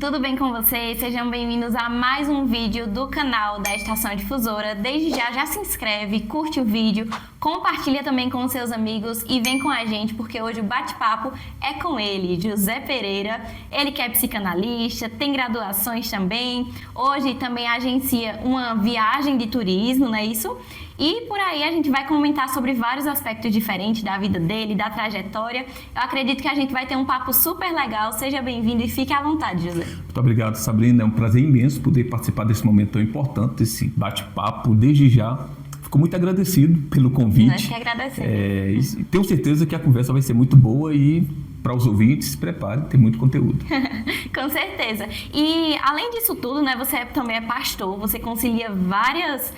tudo bem com vocês? Sejam bem-vindos a mais um vídeo do canal da Estação Difusora. Desde já se inscreve, curte o vídeo, compartilha também com os seus amigos e vem com a gente porque hoje o bate-papo é com ele, José Pereira. Ele que é psicanalista, tem graduações também, hoje também agencia uma viagem de turismo, não é isso? E por aí a gente vai comentar sobre vários aspectos diferentes da vida dele, da trajetória. Eu acredito que a gente vai ter um papo super legal. Seja bem-vindo e fique à vontade, José. Muito obrigado, Sabrina. É um prazer imenso poder participar desse momento tão importante, desse bate-papo. Desde já, fico muito agradecido pelo convite. Nós que agradecemos. E tenho certeza que a conversa vai ser muito boa e para os ouvintes, se preparem, tem muito conteúdo. Com certeza. E além disso tudo, né, você também é pastor, você concilia várias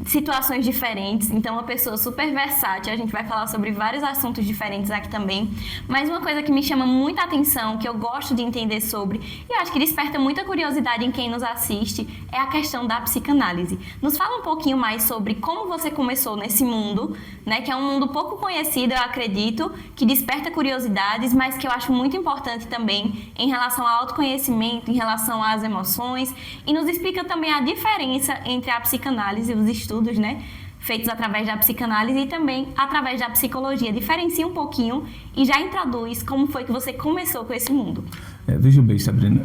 situações diferentes, então uma pessoa super versátil. A gente vai falar sobre vários assuntos diferentes aqui também, mas uma coisa que me chama muita atenção, que eu gosto de entender sobre, e eu acho que desperta muita curiosidade em quem nos assiste, é a questão da psicanálise. Nos fala um pouquinho mais sobre como você começou nesse mundo, né, que é um mundo pouco conhecido, eu acredito, que desperta curiosidades, mas que eu acho muito importante também em relação ao autoconhecimento, em relação às emoções, e nos explica também a diferença entre a psicanálise e os estudos, né, feitos através da psicanálise e também através da psicologia. Diferencia um pouquinho e já introduz como foi que você começou com esse mundo. Veja bem, Sabrina,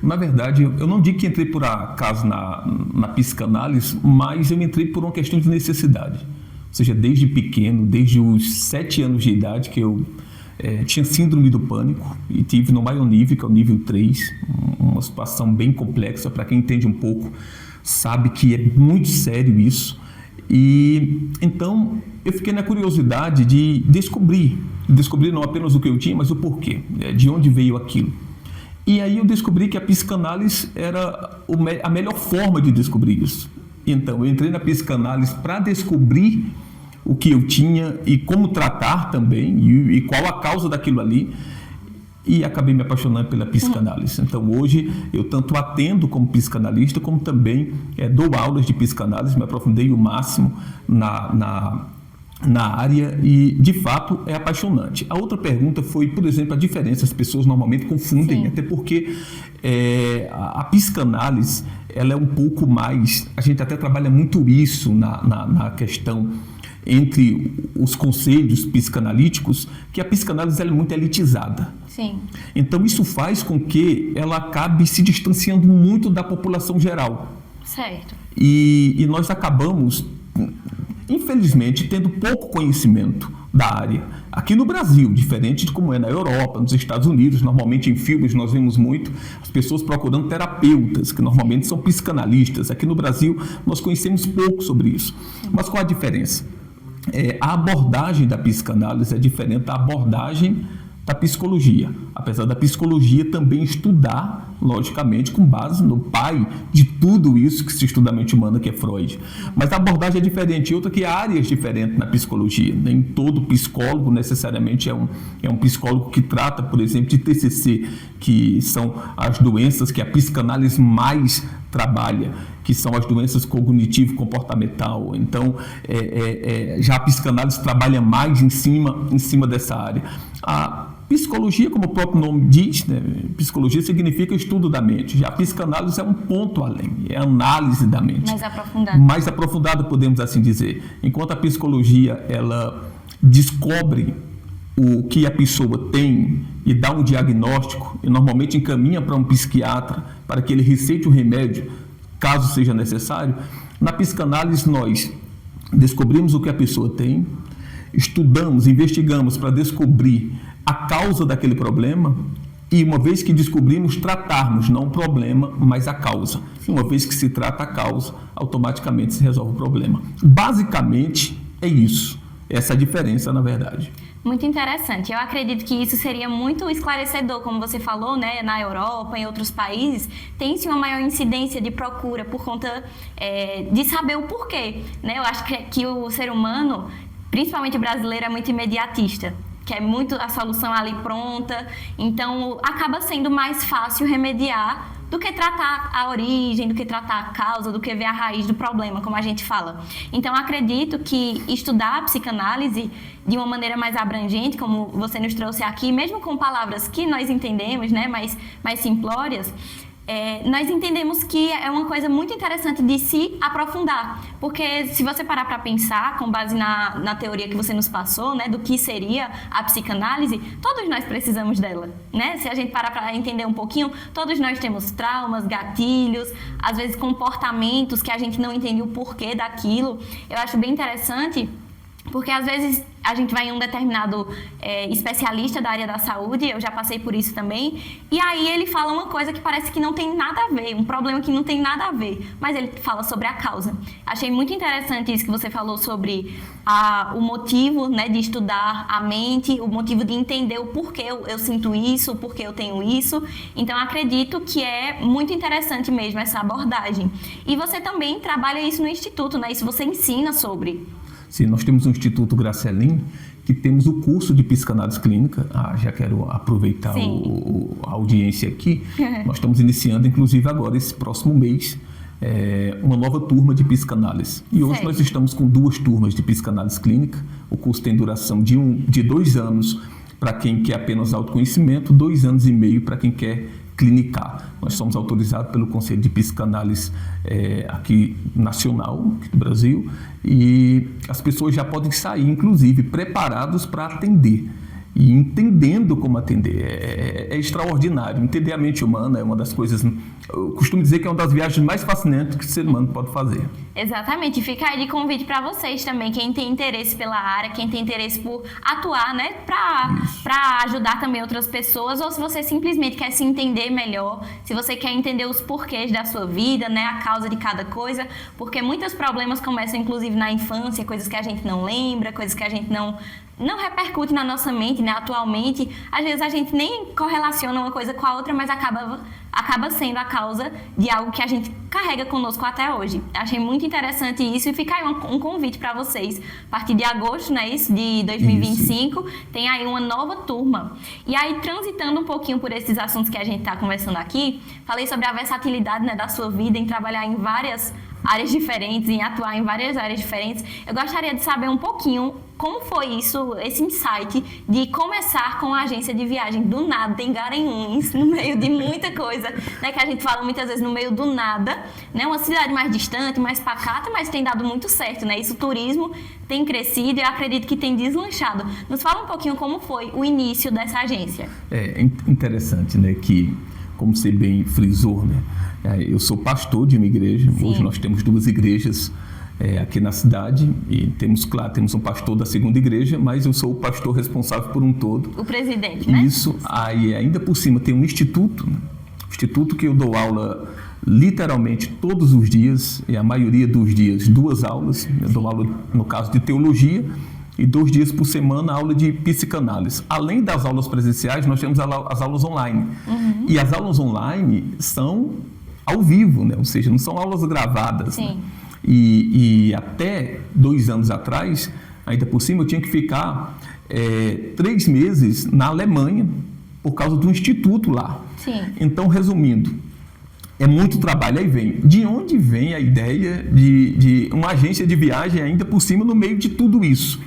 na verdade, eu não digo que entrei por acaso na psicanálise, mas eu entrei por uma questão de necessidade. Ou seja, desde pequeno, desde os 7 anos de idade, que eu tinha síndrome do pânico e tive no maior nível, que é o nível 3, uma situação bem complexa. Para quem entende um pouco, sabe que é muito sério isso. E então eu fiquei na curiosidade de descobrir não apenas o que eu tinha, mas o porquê, de onde veio aquilo. E aí eu descobri que a psicanálise era a melhor forma de descobrir isso. Então eu entrei na psicanálise para descobrir o que eu tinha e como tratar também, e qual a causa daquilo ali. E acabei me apaixonando pela psicanálise. Então hoje eu tanto atendo como psicanalista, como também dou aulas de psicanálise, me aprofundei o máximo na área e de fato é apaixonante. A outra pergunta foi, por exemplo, a diferença. As pessoas normalmente confundem. Sim. Até porque a psicanálise ela é um pouco mais, a gente até trabalha muito isso na questão entre os conselhos psicanalíticos, que a psicanálise ela é muito elitizada. Sim. Então isso faz com que ela acabe se distanciando muito da população geral. Certo. E nós acabamos, infelizmente, tendo pouco conhecimento da área. Aqui no Brasil, diferente de como é na Europa, nos Estados Unidos, normalmente em filmes nós vemos muito as pessoas procurando terapeutas, que normalmente são psicanalistas. Aqui no Brasil nós conhecemos pouco sobre isso. Mas qual a diferença? A abordagem da psicanálise é diferente da abordagem da psicologia, apesar da psicologia também estudar, logicamente, com base no pai de tudo isso que se estuda a mente humana, que é Freud. Mas a abordagem é diferente, e outra que há áreas diferentes na psicologia. Nem todo psicólogo necessariamente é um psicólogo que trata, por exemplo, de TCC, que são as doenças que a psicanálise mais trabalha, que são as doenças cognitivo-comportamental. Então, já a psicanálise trabalha mais em cima dessa área. A psicologia, como o próprio nome diz, né, psicologia significa estudo da mente. Já a psicanálise é um ponto além, é análise da mente. Mais aprofundada, podemos assim dizer. Enquanto a psicologia, ela descobre o que a pessoa tem e dá um diagnóstico e normalmente encaminha para um psiquiatra para que ele receite o remédio, caso seja necessário. Na psicanálise nós descobrimos o que a pessoa tem, estudamos, investigamos para descobrir a causa daquele problema e, uma vez que descobrimos, tratarmos não o problema, mas a causa. Uma vez que se trata a causa, automaticamente se resolve o problema. Basicamente é isso, essa é a diferença, na verdade. Muito interessante. Eu acredito que isso seria muito esclarecedor, como você falou, né? Na Europa, em outros países, tem-se uma maior incidência de procura por conta de saber o porquê, né? Eu acho que o ser humano, principalmente o brasileiro, é muito imediatista, que é muito a solução ali pronta, então acaba sendo mais fácil remediar do que tratar a origem, do que tratar a causa, do que ver a raiz do problema, como a gente fala. Então, acredito que estudar a psicanálise de uma maneira mais abrangente, como você nos trouxe aqui, mesmo com palavras que nós entendemos, né, mais simplórias, nós entendemos que é uma coisa muito interessante de se aprofundar, porque se você parar para pensar, com base na teoria que você nos passou, né, do que seria a psicanálise, todos nós precisamos dela, né? Se a gente parar para entender um pouquinho, todos nós temos traumas, gatilhos, às vezes comportamentos que a gente não entende o porquê daquilo. Eu acho bem interessante, porque às vezes a gente vai em um determinado especialista da área da saúde, eu já passei por isso também, e aí ele fala uma coisa que parece que não tem nada a ver, um problema que não tem nada a ver, mas ele fala sobre a causa. Achei muito interessante isso que você falou sobre o motivo, né, de estudar a mente, o motivo de entender o porquê eu sinto isso, o porquê eu tenho isso. Então, acredito que é muito interessante mesmo essa abordagem. E você também trabalha isso no Instituto, né? Isso você ensina sobre. Sim, nós temos um Instituto Gracelin, que temos o curso de psicanálise clínica. Já quero aproveitar a audiência aqui. Nós estamos iniciando, inclusive agora, esse próximo mês, uma nova turma de psicanálise. E hoje nós estamos com 2 turmas de psicanálise clínica. O curso tem duração de 2 anos para quem quer apenas autoconhecimento, 2 anos e meio para quem quer clinicar. Nós somos autorizados pelo Conselho de Psicanálise aqui nacional, aqui do Brasil, e as pessoas já podem sair, inclusive, preparados para atender e entendendo como atender. É extraordinário. Entender a mente humana é uma das coisas, eu costumo dizer que é uma das viagens mais fascinantes que o ser humano pode fazer. Exatamente. Fica aí de convite para vocês também, quem tem interesse pela área, quem tem interesse por atuar, né, para ajudar também outras pessoas, ou se você simplesmente quer se entender melhor, se você quer entender os porquês da sua vida, né, a causa de cada coisa, porque muitos problemas começam inclusive na infância, coisas que a gente não lembra, coisas que a gente não repercute na nossa mente, né, atualmente. Às vezes a gente nem correlaciona uma coisa com a outra, mas acaba sendo a causa de algo que a gente carrega conosco até hoje. Achei muito interessante isso, e fica aí um convite para vocês. A partir de agosto, né, de 2025, tem aí uma nova turma. E aí, transitando um pouquinho por esses assuntos que a gente está conversando aqui, falei sobre a versatilidade, né, da sua vida em trabalhar em várias áreas diferentes, em atuar em várias áreas diferentes. Eu gostaria de saber um pouquinho como foi isso, esse insight de começar com a agência de viagem do nada, em Garanhuns, no meio de muita coisa, né, que a gente fala muitas vezes no meio do nada, né, uma cidade mais distante, mais pacata, mas tem dado muito certo, né, isso, o turismo tem crescido e eu acredito que tem deslanchado. Nos fala um pouquinho como foi o início dessa agência. É interessante, né, que, como você bem frisou, né, eu sou pastor de uma igreja. Sim. Hoje nós temos 2 igrejas aqui na cidade, e temos um pastor da segunda igreja, mas eu sou o pastor responsável por um todo. O presidente, né? Isso. Aí, ainda por cima, tem um instituto que eu dou aula literalmente todos os dias, e a maioria dos dias 2 aulas. Eu dou aula, no caso, de teologia, e 2 dias por semana aula de psicanálise. Além das aulas presenciais, nós temos as aulas online. Uhum. E as aulas online são ao vivo, né? Ou seja, não são aulas gravadas. Sim. Né? E até 2 anos atrás, ainda por cima, eu tinha que ficar 3 meses na Alemanha por causa do instituto lá. Sim. Então, resumindo, é muito trabalho. Aí vem, de onde vem a ideia de uma agência de viagem ainda por cima no meio de tudo isso?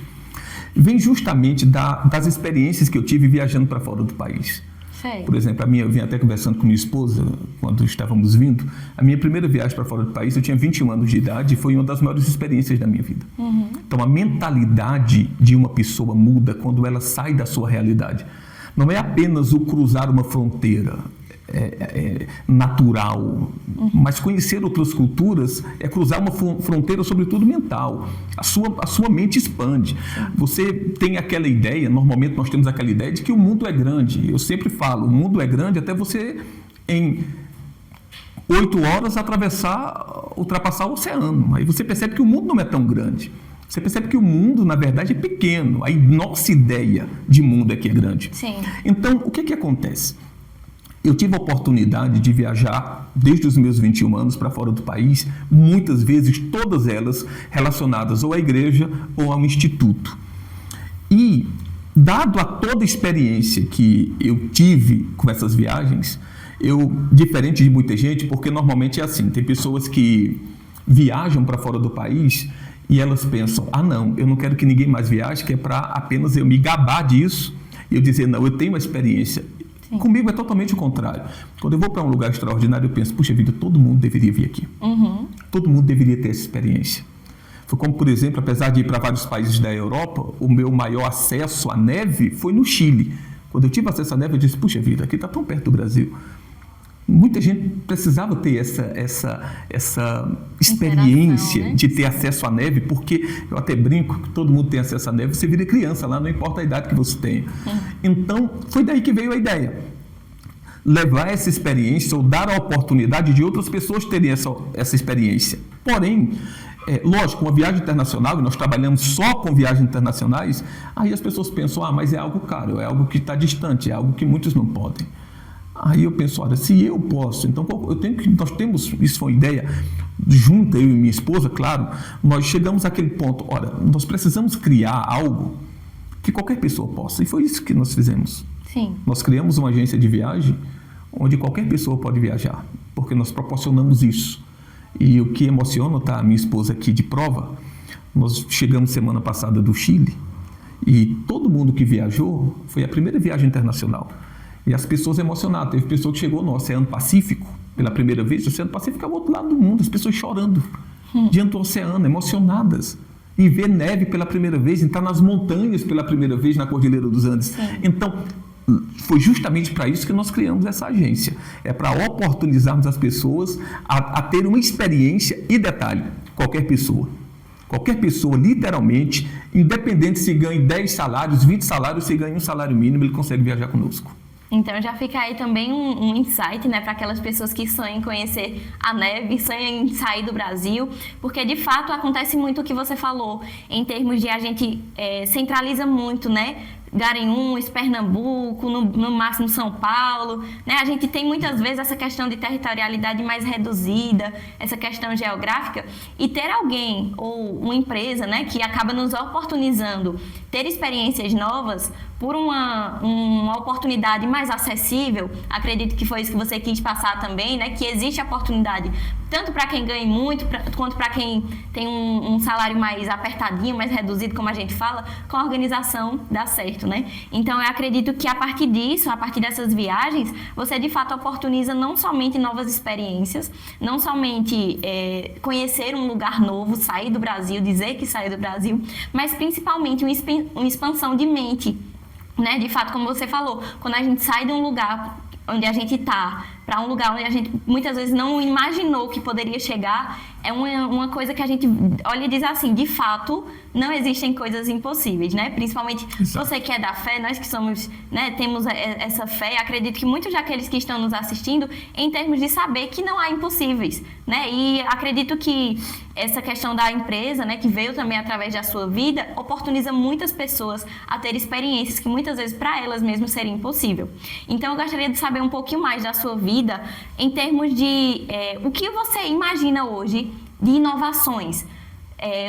Vem justamente das experiências que eu tive viajando para fora do país. Sei. Por exemplo, eu vim até conversando com minha esposa, quando estávamos vindo, a minha primeira viagem para fora do país, eu tinha 21 anos de idade, e foi uma das maiores experiências da minha vida. Uhum. Então, a mentalidade de uma pessoa muda quando ela sai da sua realidade. Não é apenas o cruzar uma fronteira natural, mas conhecer outras culturas é cruzar uma fronteira, sobretudo mental. A sua mente expande. Você tem aquela ideia, normalmente nós temos aquela ideia de que o mundo é grande. Eu sempre falo, o mundo é grande até você, em 8 horas, ultrapassar o oceano. Aí você percebe que o mundo não é tão grande. Você percebe que o mundo, na verdade, é pequeno. A nossa ideia de mundo é que é grande. Sim. Então, o que acontece? Eu tive a oportunidade de viajar desde os meus 21 anos para fora do país, muitas vezes, todas elas relacionadas ou à igreja ou a um instituto. E, dado a toda a experiência que eu tive com essas viagens, Diferente de muita gente, porque normalmente é assim, tem pessoas que viajam para fora do país e elas pensam, não, eu não quero que ninguém mais viaje, que é para apenas eu me gabar disso e eu dizer, não, eu tenho uma experiência. Sim. Comigo é totalmente o contrário. Quando eu vou para um lugar extraordinário, eu penso, puxa vida, todo mundo deveria vir aqui. Todo mundo deveria ter essa experiência. Foi como, por exemplo, apesar de ir para vários países da Europa, o meu maior acesso à neve foi no Chile. Quando eu tive acesso à neve, eu disse, puxa vida, aqui está tão perto do Brasil. Muita gente precisava ter essa experiência, né? De ter acesso à neve, porque eu até brinco que todo mundo tem acesso à neve, você vira criança lá, não importa a idade que você tenha. Então, foi daí que veio a ideia. Levar essa experiência ou dar a oportunidade de outras pessoas terem essa experiência. Porém, lógico, uma viagem internacional, e nós trabalhamos só com viagens internacionais, aí as pessoas pensam, mas é algo caro, é algo que está distante, é algo que muitos não podem. Aí eu penso, olha, se eu posso, então nós temos, isso foi uma ideia, junto eu e minha esposa, claro, nós chegamos àquele ponto, olha, nós precisamos criar algo que qualquer pessoa possa, e foi isso que nós fizemos. Sim. Nós criamos uma agência de viagem onde qualquer pessoa pode viajar, porque nós proporcionamos isso. E o que emociona, tá a minha esposa aqui de prova, nós chegamos semana passada do Chile, e todo mundo que viajou, foi a primeira viagem internacional. E as pessoas emocionadas, teve pessoa que chegou no Oceano Pacífico pela primeira vez, o Oceano Pacífico é o outro lado do mundo, as pessoas chorando diante do oceano, emocionadas, em ver neve pela primeira vez, em estar nas montanhas pela primeira vez na Cordilheira dos Andes. Sim. Então, foi justamente para isso que nós criamos essa agência, é para oportunizarmos as pessoas a ter uma experiência, e detalhe, qualquer pessoa, literalmente, independente se ganhe 10 salários, 20 salários, se ganha um salário mínimo, ele consegue viajar conosco. Então já fica aí também um insight, né, para aquelas pessoas que sonham em conhecer a neve, sonham em sair do Brasil, porque de fato acontece muito o que você falou, em termos de a gente centraliza muito, né, Garanhuns, Pernambuco, no máximo São Paulo, né? A gente tem muitas vezes essa questão de territorialidade mais reduzida, essa questão geográfica, e ter alguém ou uma empresa, né, que acaba nos oportunizando ter experiências novas por uma oportunidade mais acessível, acredito que foi isso que você quis passar também, né, que existe a oportunidade tanto para quem ganha muito, quanto para quem tem um salário mais apertadinho, mais reduzido, como a gente fala, com a organização dá certo, né? Então, eu acredito que a partir disso, a partir dessas viagens, você de fato oportuniza não somente novas experiências, não somente conhecer um lugar novo, sair do Brasil, dizer que saiu do Brasil, mas principalmente uma expansão de mente, né? De fato, como você falou, quando a gente sai de um lugar onde a gente está para um lugar onde a gente muitas vezes não imaginou que poderia chegar, é uma coisa que a gente olha e diz assim, de fato, não existem coisas impossíveis, né? Principalmente Exato. Você que é da fé, nós que somos, né, temos essa fé, acredito que muitos daqueles que estão nos assistindo, em termos de saber que não há impossíveis, né? E acredito que essa questão da empresa, né, que veio também através da sua vida, oportuniza muitas pessoas a ter experiências que muitas vezes para elas mesmas seria impossível. Então, eu gostaria de saber um pouquinho mais da sua vida, em termos de o que você imagina hoje de inovações.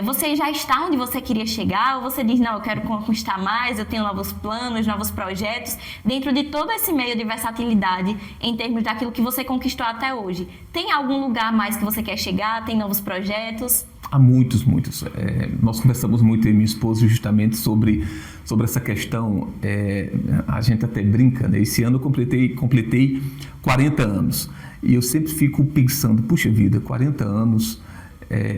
Você já está onde você queria chegar, ou você diz, não, eu quero conquistar mais, eu tenho novos planos, novos projetos, dentro de todo esse meio de versatilidade, em termos daquilo que você conquistou até hoje. Tem algum lugar mais que você quer chegar? Tem novos projetos? Há muitos. Nós conversamos muito, eu e minha esposa, justamente sobre essa questão. A gente até brinca, né? Esse ano eu completei 40 anos. E eu sempre fico pensando, puxa vida, 40 anos,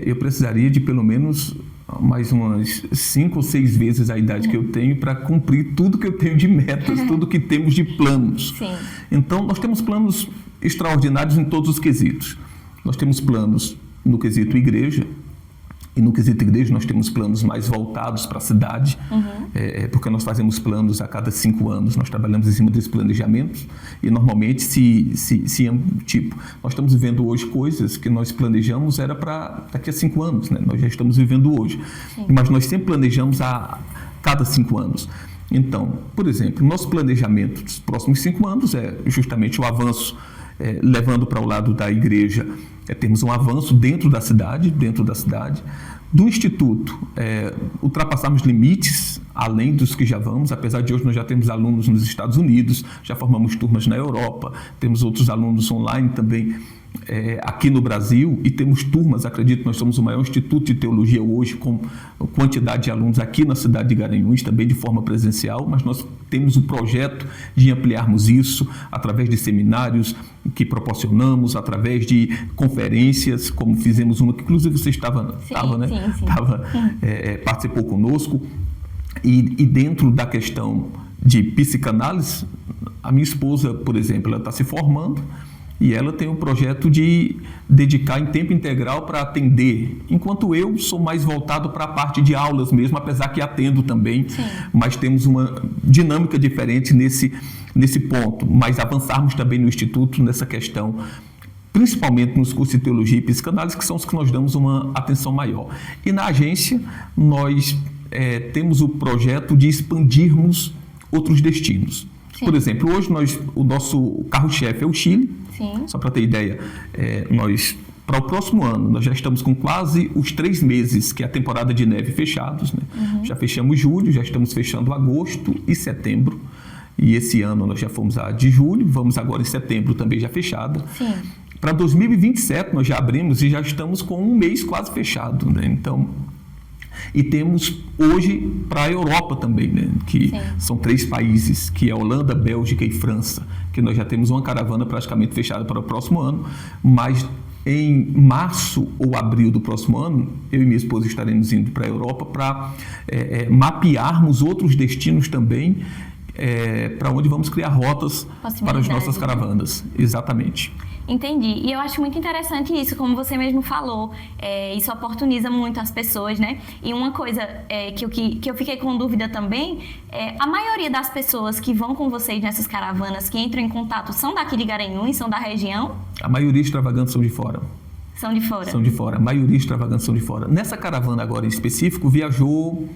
eu precisaria de pelo menos mais umas 5 ou 6 vezes a idade que eu tenho para cumprir tudo que eu tenho de metas, tudo que temos de planos. Sim. Então, nós temos planos extraordinários em todos os quesitos. Nós temos planos no quesito igreja, e no quesito igreja nós temos planos mais voltados para a cidade, porque nós fazemos planos a cada 5 anos, nós trabalhamos em cima desses planejamentos, e normalmente nós estamos vivendo hoje coisas que nós planejamos era para daqui a 5 anos, né? Nós já estamos vivendo hoje. Sim. Mas nós sempre planejamos a cada 5 anos. Então, por exemplo, nosso planejamento dos próximos 5 anos é justamente o avanço, levando para o lado da igreja, temos um avanço dentro da cidade, do Instituto, ultrapassarmos limites além dos que já vamos, apesar de hoje nós já temos alunos nos Estados Unidos, já formamos turmas na Europa, temos outros alunos online também aqui no Brasil e temos turmas, acredito que nós somos o maior instituto de teologia hoje com quantidade de alunos aqui na cidade de Garanhuns, também de forma presencial, mas nós temos o projeto de ampliarmos isso através de seminários que proporcionamos, através de conferências, como fizemos uma que inclusive você participou conosco, e dentro da questão de psicanálise, a minha esposa, por exemplo, ela está se formando, e ela tem um projeto de dedicar em tempo integral para atender, enquanto eu sou mais voltado para a parte de aulas mesmo, apesar que atendo também, sim, mas temos uma dinâmica diferente nesse ponto, mas avançarmos também no Instituto nessa questão, principalmente nos cursos de teologia e psicanálise, que são os que nós damos uma atenção maior. E na agência, nós temos o projeto de expandirmos outros destinos. Sim. Por exemplo, hoje o nosso carro-chefe é o Chile. Sim. Só para ter ideia, para o próximo ano, nós já estamos com quase os 3 meses, que é a temporada de neve, fechados. Né? Uhum. Já fechamos julho, já estamos fechando agosto e setembro. E esse ano nós já fomos a de julho, vamos agora em setembro também já fechada. Sim. Para 2027 nós já abrimos e já estamos com um mês quase fechado. Né? Então... E temos hoje para a Europa também, né? Que sim, são 3 países, que é Holanda, Bélgica e França, que nós já temos uma caravana praticamente fechada para o próximo ano, mas em março ou abril do próximo ano, eu e minha esposa estaremos indo para a Europa para mapearmos outros destinos também, para onde vamos criar rotas para as nossas caravanas. Exatamente. Entendi. E eu acho muito interessante isso, como você mesmo falou, isso oportuniza muito as pessoas, né? E uma coisa que eu fiquei com dúvida também, a maioria das pessoas que vão com vocês nessas caravanas, que entram em contato, são daqui de Garanhuns, são da região? A maioria extravagante são de fora. São de fora? São de fora. A maioria extravagante são de fora. Nessa caravana agora em específico, viajou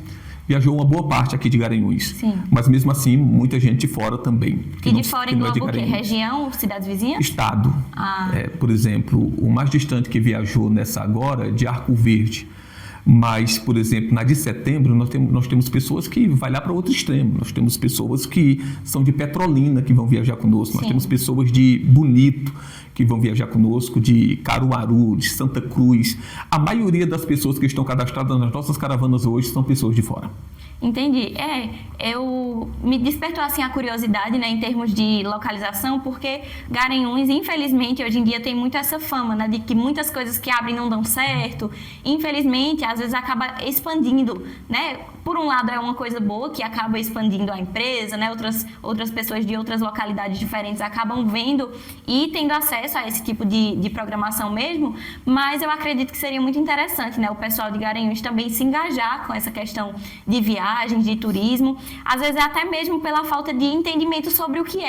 uma boa parte aqui de Garanhuns. Sim. Mas mesmo assim, muita gente de fora também. E de fora engloba o quê? Região, cidades vizinhas? Estado. Por exemplo, o mais distante que viajou nessa agora é de Arco Verde. Mas, por exemplo, na de setembro, nós temos pessoas que vão lá para outro extremo. Nós temos pessoas que são de Petrolina, que vão viajar conosco. Sim. Nós temos pessoas de Bonito, que vão viajar conosco, de Caruaru, de Santa Cruz. A maioria das pessoas que estão cadastradas nas nossas caravanas hoje são pessoas de fora. Entendi. Me despertou assim a curiosidade, né, em termos de localização, porque Garanhuns, infelizmente, hoje em dia tem muito essa fama, né, de que muitas coisas que abrem não dão certo. Infelizmente, às vezes acaba expandindo, né? Por um lado é uma coisa boa, que acaba expandindo a empresa, né? Outras pessoas de outras localidades diferentes acabam vendo e tendo acesso a esse tipo de programação mesmo, mas eu acredito que seria muito interessante, né, o pessoal de Garanhuns também se engajar com essa questão de viagens, de turismo, às vezes até mesmo pela falta de entendimento sobre o que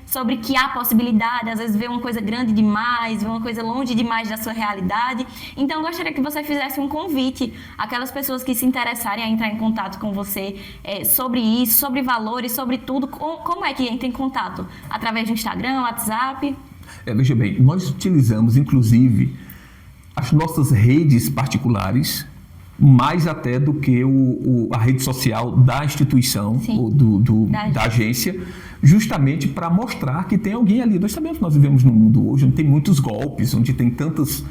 sobre que há possibilidade, às vezes ver uma coisa grande demais, ver uma coisa longe demais da sua realidade. Então, eu gostaria que você fizesse um convite àquelas pessoas que se interessarem a entrar em contato com você sobre isso, sobre valores, sobre tudo. Como é que entra em contato? Através do Instagram, WhatsApp? Veja bem, nós utilizamos, inclusive, as nossas redes particulares, mais até do que a rede social da instituição, ou da agência, justamente para mostrar que tem alguém ali. Nós sabemos que nós vivemos num mundo hoje onde tem muitos golpes, onde tem tantas...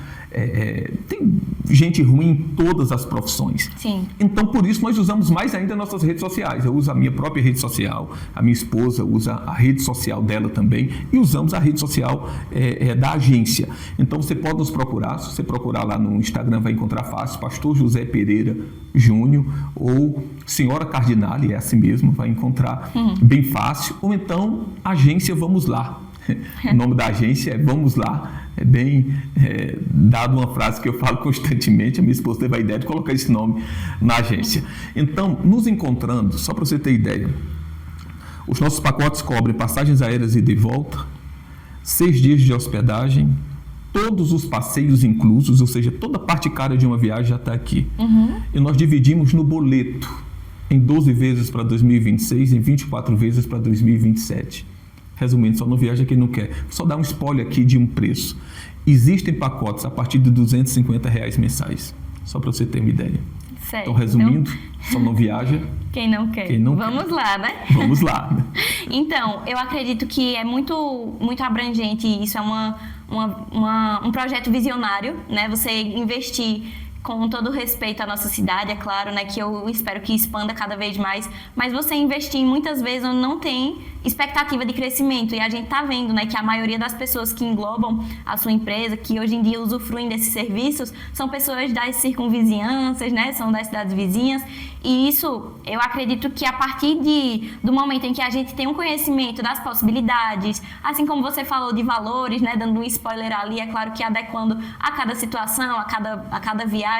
tem gente ruim em todas as profissões. Sim. Então, por isso, nós usamos mais ainda nossas redes sociais. Eu uso a minha própria rede social, a minha esposa usa a rede social dela também, e usamos a rede social da agência. Então, você pode nos procurar. Se você procurar lá no Instagram, vai encontrar fácil, Pastor José Pereira Júnior, ou Senhora Cardinale, é assim mesmo, vai encontrar bem fácil. Ou então, Agência Vamos Lá. O nome da agência é Vamos Lá. É bem dado uma frase que eu falo constantemente. A minha esposa teve a ideia de colocar esse nome na agência. Então, nos encontrando, só para você ter ideia, os nossos pacotes cobrem passagens aéreas ida e volta, 6 dias de hospedagem, todos os passeios inclusos, ou seja, toda a parte cara de uma viagem já está aqui. E nós dividimos no boleto em 12 vezes para 2026, em 24 vezes para 2027. Resumindo, só não viaja quem não quer. Só dar um spoiler aqui de um preço. Existem pacotes a partir de R$250 mensais, só para você ter uma ideia. Certo. Então, resumindo, só não viaja quem não quer. Quem não Vamos quer. lá, né? Vamos lá. Então, eu acredito que é muito, muito abrangente, isso é um projeto visionário, né? Você investir com todo respeito à nossa cidade, é claro, né, que eu espero que expanda cada vez mais, mas você investir muitas vezes onde não tem expectativa de crescimento, e a gente tá vendo, né, que a maioria das pessoas que englobam a sua empresa, que hoje em dia usufruem desses serviços, são pessoas das circunvizinhanças, né, são das cidades vizinhas, e isso, eu acredito que a partir do momento em que a gente tem um conhecimento das possibilidades, assim como você falou de valores, né, dando um spoiler ali, é claro que adequando a cada situação, a cada viagem,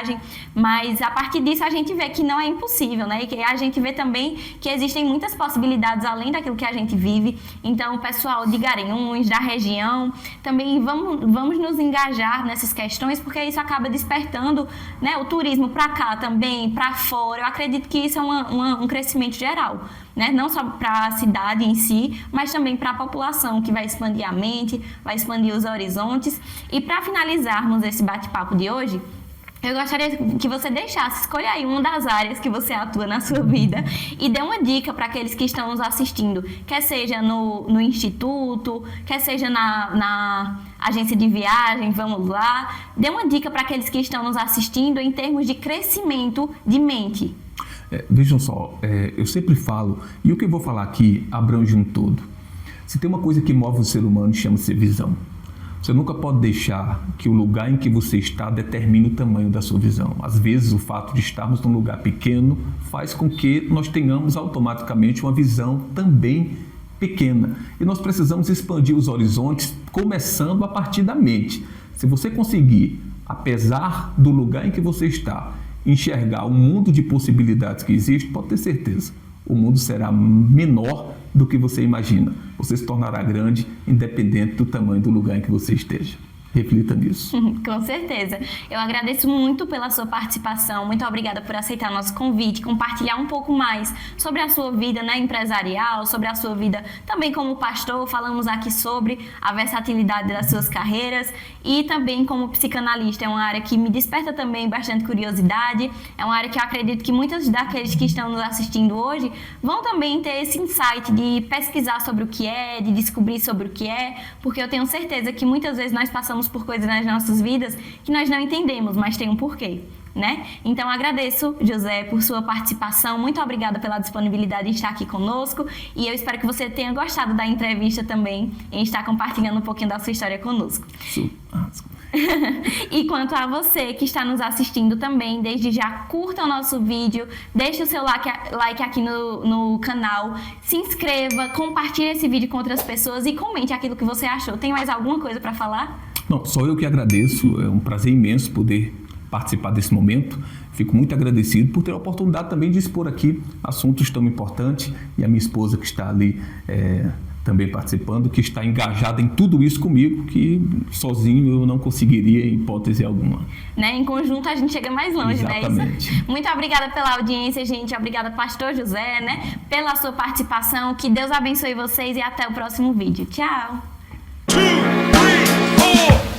mas a partir disso a gente vê que não é impossível, né? E que a gente vê também que existem muitas possibilidades além daquilo que a gente vive. Então, o pessoal de Garanhuns, da região, também vamos nos engajar nessas questões, porque isso acaba despertando, né, o turismo para cá também, para fora. Eu acredito que isso é um crescimento geral, né? Não só para a cidade em si, mas também para a população, que vai expandir a mente, vai expandir os horizontes. E para finalizarmos esse bate-papo de hoje, eu gostaria que você deixasse, escolha aí uma das áreas que você atua na sua vida e dê uma dica para aqueles que estão nos assistindo, quer seja no instituto, quer seja na agência de viagem, vamos lá. Dê uma dica para aqueles que estão nos assistindo em termos de crescimento de mente. Vejam só, eu sempre falo, e o que eu vou falar aqui abrange um todo. Se tem uma coisa que move o ser humano, chama-se visão. Você nunca pode deixar que o lugar em que você está determine o tamanho da sua visão. Às vezes, o fato de estarmos num lugar pequeno faz com que nós tenhamos automaticamente uma visão também pequena. E nós precisamos expandir os horizontes, começando a partir da mente. Se você conseguir, apesar do lugar em que você está, enxergar o mundo de possibilidades que existe, pode ter certeza, o mundo será menor do que você imagina. Você se tornará grande, independente do tamanho do lugar em que você esteja. Reflita nisso. Com certeza. Eu agradeço muito pela sua participação. Muito obrigada por aceitar nosso convite, compartilhar um pouco mais sobre a sua vida, né, empresarial, sobre a sua vida também como pastor. Falamos aqui sobre a versatilidade das suas carreiras e também como psicanalista. É uma área que me desperta também bastante curiosidade. É uma área que eu acredito que muitos daqueles que estão nos assistindo hoje vão também ter esse insight de pesquisar sobre o que é, de descobrir sobre o que é, porque eu tenho certeza que muitas vezes nós passamos por coisas nas nossas vidas que nós não entendemos, mas tem um porquê, né? Então, agradeço, José, por sua participação. Muito obrigada pela disponibilidade de estar aqui conosco e eu espero que você tenha gostado da entrevista também em estar compartilhando um pouquinho da sua história conosco. E quanto a você que está nos assistindo também, desde já curta o nosso vídeo, deixe o seu like aqui no canal, se inscreva, compartilhe esse vídeo com outras pessoas e comente aquilo que você achou. Tem mais alguma coisa para falar? Não, só eu que agradeço, é um prazer imenso poder participar desse momento. Fico muito agradecido por ter a oportunidade também de expor aqui assuntos tão importantes e a minha esposa que está ali também participando, que está engajada em tudo isso comigo, que sozinho eu não conseguiria em hipótese alguma. Né? Em conjunto a gente chega mais longe, Exatamente. Né? Isso? Muito obrigada pela audiência, gente. Obrigada, pastor José, né? Pela sua participação. Que Deus abençoe vocês e até o próximo vídeo. Tchau! 2, 3, 4